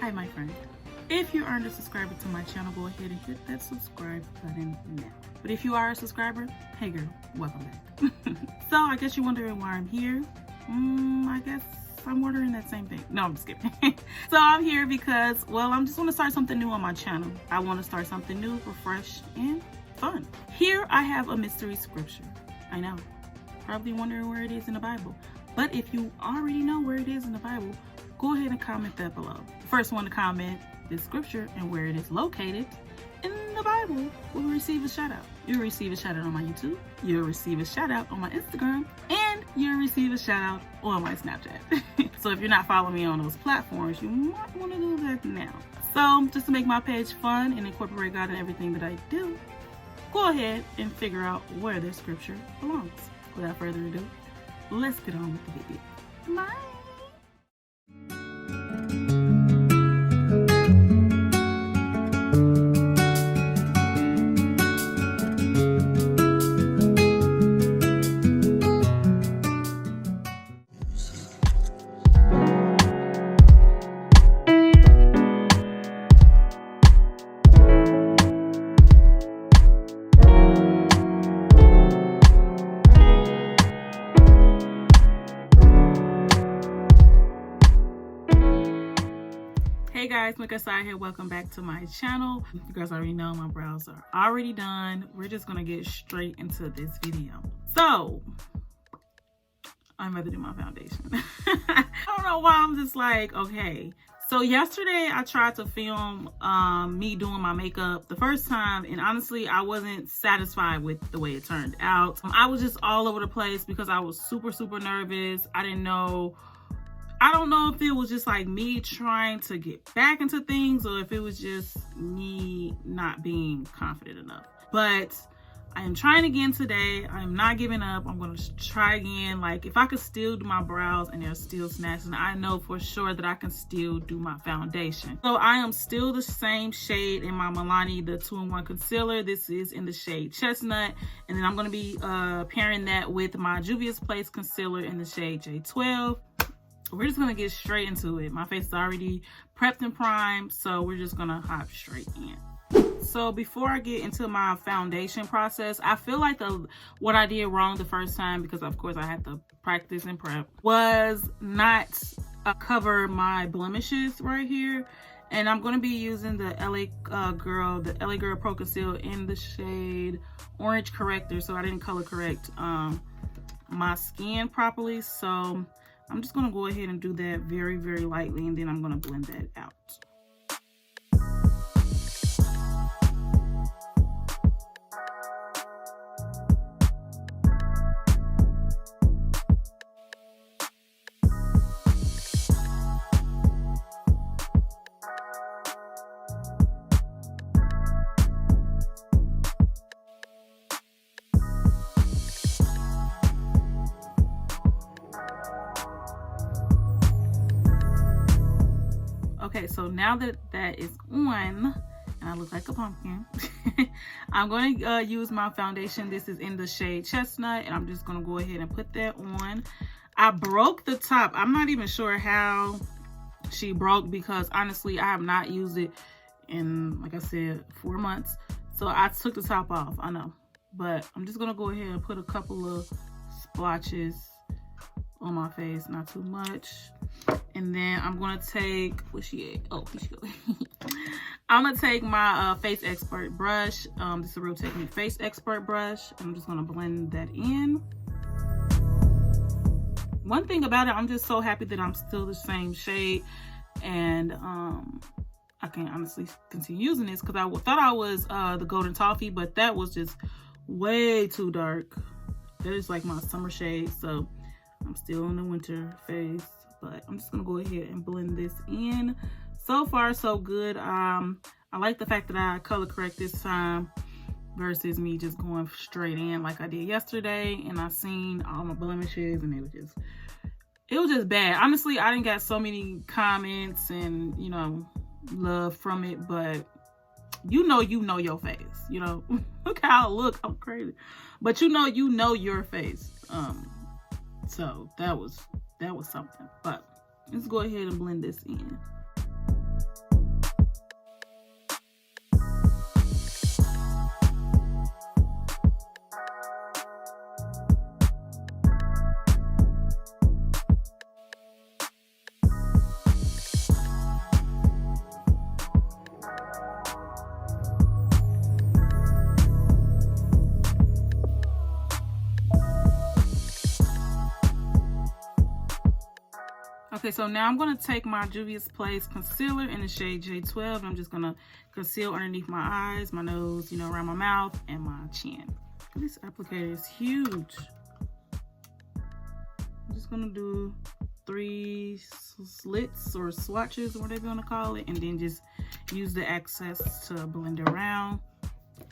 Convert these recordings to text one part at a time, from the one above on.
Hi, my friend. If you aren't a subscriber to my channel, go ahead and hit that subscribe button now. But if you are a subscriber, hey girl, welcome back. So I guess you're wondering why I'm here. I guess I'm wondering that same thing. No, I'm just kidding. So I'm here because, well, I'm just want to start something new on my channel. I want to start something new, refresh, and fun. Here I have a mystery scripture. I know, probably wondering where it is in the Bible. But if you already know where it is in the Bible, go ahead and comment that below. First one to comment this scripture and where it is located in the Bible will receive a shout out. You'll receive a shout out on my YouTube, you'll receive a shout out on my Instagram, and you'll receive a shout out on my Snapchat. So if you're not following me on those platforms, you might want to do that now. So just to make my page fun and incorporate God in everything that I do, go ahead and figure out where this scripture belongs. Without further ado, let's get on with the video. Bye. Hey guys, Mikasai here. Welcome back to my channel. You guys already know my brows are already done. We're just gonna get straight into this video. So I'm about to do my foundation. I don't know why I'm just like, okay. So yesterday I tried to film me doing my makeup the first time, and honestly I wasn't satisfied with the way it turned out. I was just all over the place because I was super nervous. I don't know if it was just like me trying to get back into things or if it was just me not being confident enough. But I am trying again today. I am not giving up. I'm going to try again. Like, if I could still do my brows and they're still snatching, I know for sure that I can still do my foundation. So I am still the same shade in my Milani, the 2-in-1 concealer. This is in the shade Chestnut. And then I'm going to be pairing that with my Juvias Place concealer in the shade J12. We're just gonna get straight into it. My face is already prepped and primed, so we're just gonna hop straight in. So before I get into my foundation process, I feel like what I did wrong the first time, because of course I had to practice and prep, was not cover my blemishes right here. And I'm gonna be using the LA Girl Proconceal in the shade Orange Corrector, so I didn't color correct my skin properly. So I'm just gonna go ahead and do that very lightly, and then I'm gonna blend that out. Okay, so now that that is on, and I look like a pumpkin, I'm going to use my foundation. This is in the shade Chestnut, and I'm just going to go ahead and put that on. I broke the top. I'm not even sure how she broke, because honestly, I have not used it in, like I said, 4 months. So I took the top off, I know. But I'm just going to go ahead and put a couple of splotches on my face, not too much. And then I'm gonna take, where's she at? Oh, here she goes. I'm gonna take my Face Expert brush. This is a Real Technique Face Expert brush. I'm just gonna blend that in. One thing about it, I'm just so happy that I'm still the same shade, and I can honestly continue using this, because I thought I was the Golden Toffee, but that was just way too dark. That is like my summer shade, so I'm still in the winter phase. But I'm just gonna go ahead and blend this in. So far, so good. I like the fact that I color correct this time versus me just going straight in like I did yesterday. And I seen all my blemishes, and it was just bad. Honestly, I didn't get so many comments and, you know, love from it, but you know your face. You know, look how I look. I'm crazy, but you know your face. So that was something. But let's go ahead and blend this in. Okay, so now I'm going to take my Juvias Place concealer in the shade J12. And I'm just going to conceal underneath my eyes, my nose, you know, around my mouth, and my chin. This applicator is huge. I'm just going to do 3 slits or swatches or whatever you want to call it. And then just use the excess to blend around.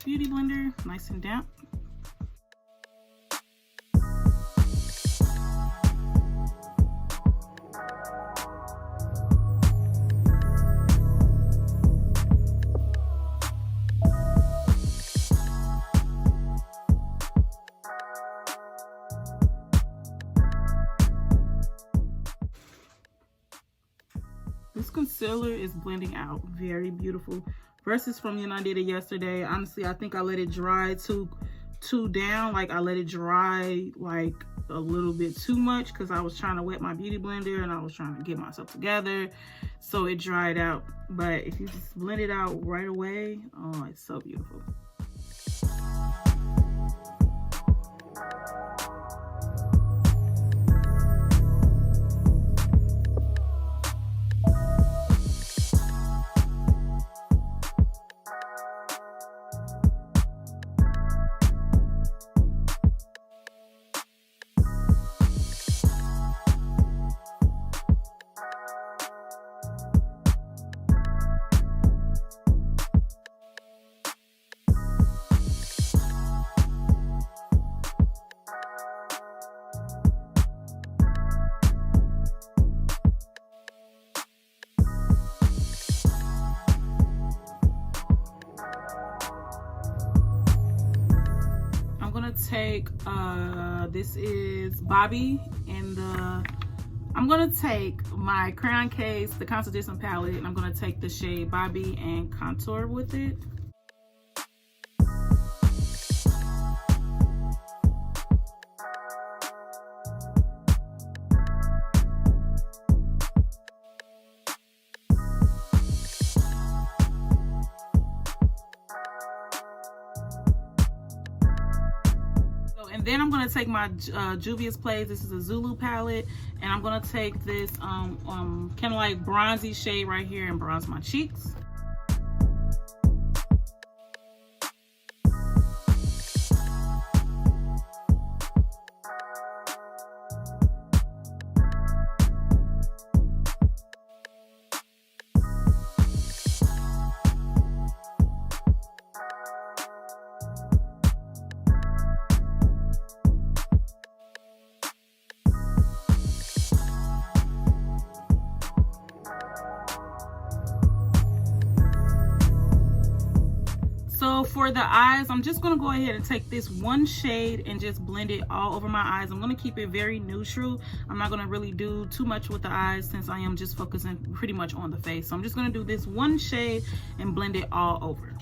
Beauty blender, nice and damp. This concealer is blending out very beautiful versus from when I did it yesterday. Honestly, I think I let it dry too down. Like I let it dry like a little bit too much because I was trying to wet my beauty blender and I was trying to get myself together, so it dried out. But if you just blend it out right away, oh, it's so beautiful. Take this is Bobby, and I'm gonna take my crayon case, the CONTOURisition palette, and I'm gonna take the shade Bobby and contour with it. And then I'm gonna take my Juvias Place. This is a Zulu palette, and I'm gonna take this kind of like bronzy shade right here and bronze my cheeks. So for the eyes, I'm just gonna go ahead and take this one shade and just blend it all over my eyes. I'm gonna keep it very neutral. I'm not gonna really do too much with the eyes since I am just focusing pretty much on the face. So I'm just gonna do this one shade and blend it all over.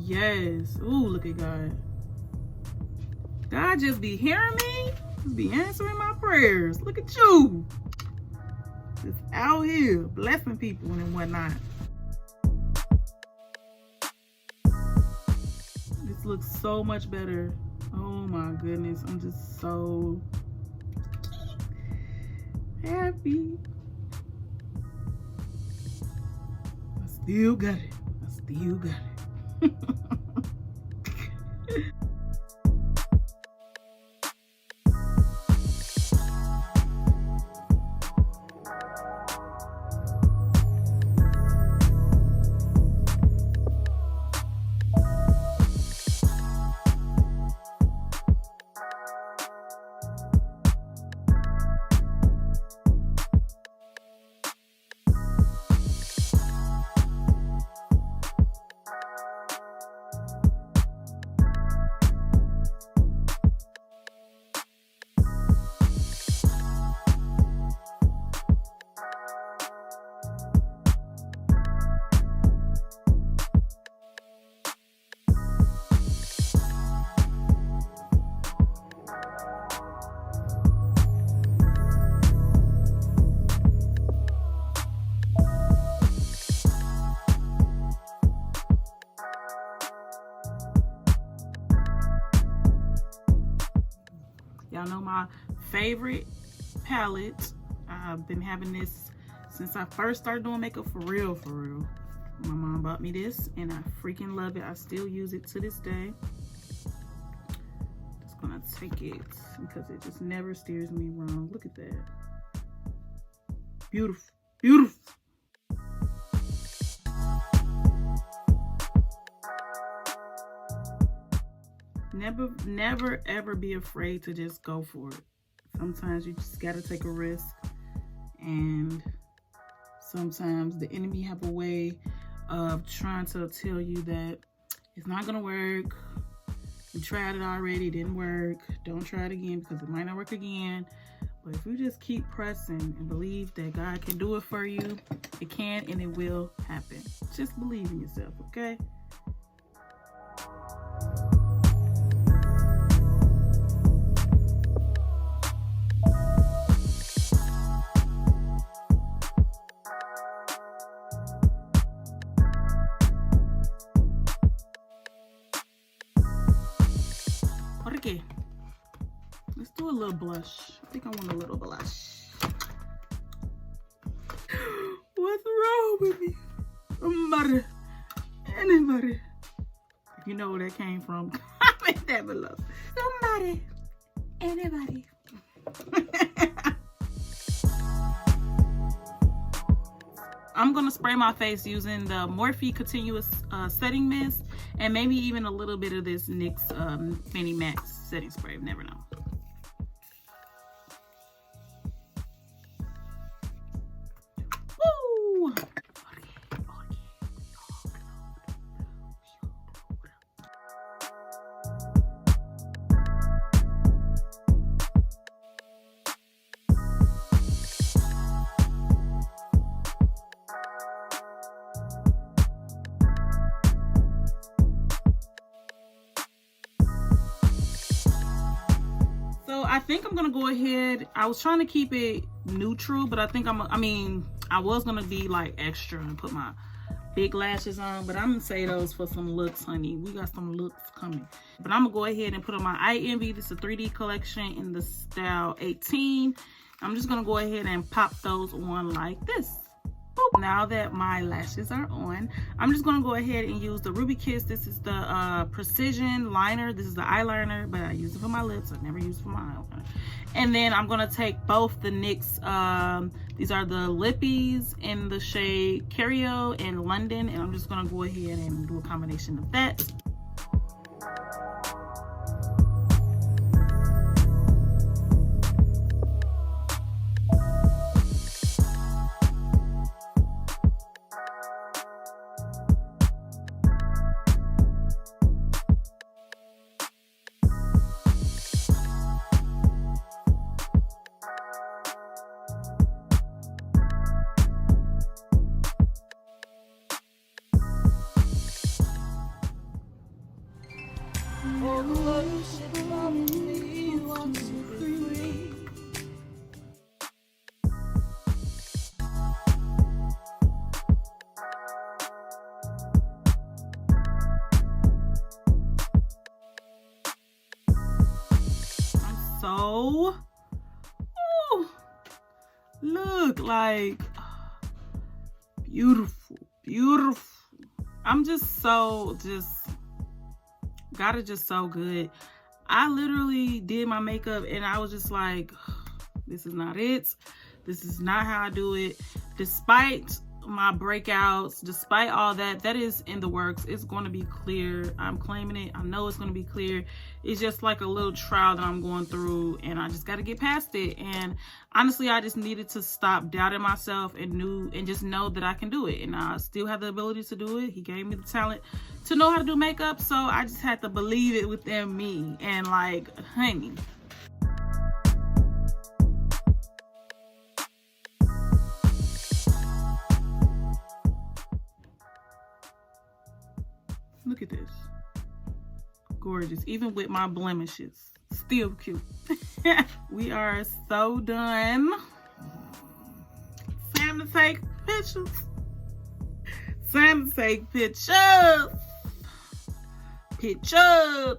Yes. Ooh, look at God. God just be hearing me. Just be answering my prayers. Look at you. Just out here blessing people and whatnot. This looks so much better. Oh my goodness. I'm just so happy. I still got it. I still got it. Y'all know my favorite palette. I've been having this since I first started doing makeup for real, for real. My mom bought me this and I freaking love it. I still use it to this day. Just gonna take it because it just never steers me wrong. Look at that. Beautiful, beautiful. Never ever be afraid to just go for it. Sometimes you just gotta take a risk, and sometimes the enemy have a way of trying to tell you that it's not gonna work. You tried it already, it didn't work. Don't try it again because it might not work again. But if you just keep pressing and believe that God can do it for you, it can and it will happen. Just believe in yourself, okay? Okay, let's do a little blush. I think I want a little blush. What's wrong with me? Somebody, anybody, if you know where that came from, comment that below. Somebody, anybody. I'm gonna spray my face using the Morphe Continuous Setting Mist, and maybe even a little bit of this NYX Mini Max setting spray. Never know. Woo! I think I'm gonna go ahead. I was trying to keep it neutral, but I think I was gonna be like extra and put my big lashes on, but I'm gonna say those for some looks, honey. We got some looks coming. But I'm gonna go ahead and put on my Eye Envy. This is a 3D collection in the style 18. I'm just gonna go ahead and pop those on like this. Boop. Now that my lashes are on, I'm just gonna go ahead and use the Ruby Kiss. This is the precision liner. This is the eyeliner, but I use it for my lips. I never use it for my eyeliner. And then I'm gonna take both the NYX, these are the lippies in the shade Cario and London, and I'm just gonna go ahead and do a combination of that. So, ooh, look, like, beautiful, beautiful. I'm just so, got it just so good. I literally did my makeup and I was just like, this is not it. This is not how I do it. Despite my breakouts, despite all that, that is in the works. It's going to be clear. I'm claiming it. I know it's going to be clear. It's just like a little trial that I'm going through, and I just got to get past it. And honestly, I just needed to stop doubting myself and just know that I can do it. And I still have the ability to do it. He gave me the talent to know how to do makeup, so I just had to believe it within me. And like, honey, look at this. Gorgeous. Even with my blemishes. Still cute. We are so done. Time to take pictures. Time to take pictures. Pictures.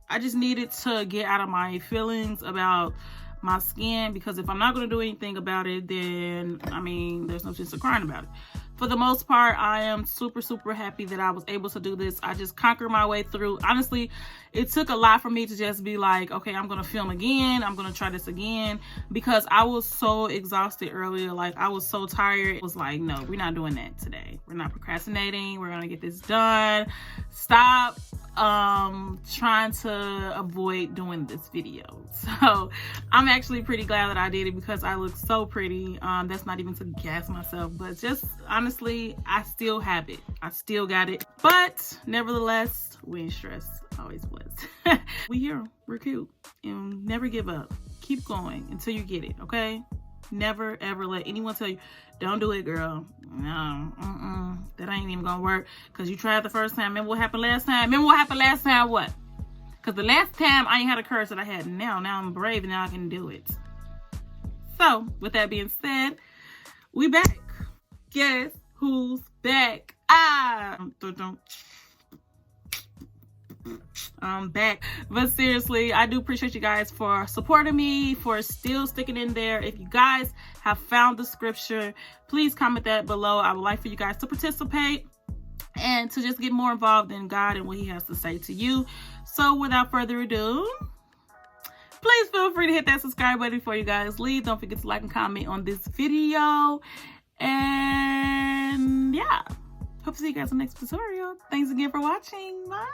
I just needed to get out of my feelings about my skin, because if I'm not going to do anything about it, then I mean, there's no sense of crying about it. For the most part, I am super, super happy that I was able to do this. I just conquered my way through. Honestly, it took a lot for me to just be like, okay, I'm going to film again. I'm going to try this again, because I was so exhausted earlier. Like, I was so tired. It was like, no, we're not doing that today. We're not procrastinating. We're going to get this done. Stop trying to avoid doing this video. So I'm actually pretty glad that I did it, because I look so pretty. That's not even to gas myself, but just honestly, I still have it. I still got it. But nevertheless, we ain't stressed. Always was. We here. We're cute. And never give up. Keep going until you get it, okay? Never ever let anyone tell you, don't do it, girl. No, that ain't even gonna work, because you tried the first time. Remember what happened last time? Remember what happened last time? What? Because the last time I ain't had a curse that I had now. Now I'm brave and now I can do it. So with that being said, we back. Guess who's back? I'm back. But seriously, I do appreciate you guys for supporting me, for still sticking in there. If you guys have found the scripture, please comment that below. I would like for you guys to participate and to just get more involved in God and what he has to say to you. So without further ado, please feel free to hit that subscribe button before you guys leave. Don't forget to like and comment on this video. And yeah, hope to see you guys in the next tutorial. Thanks again for watching. Bye.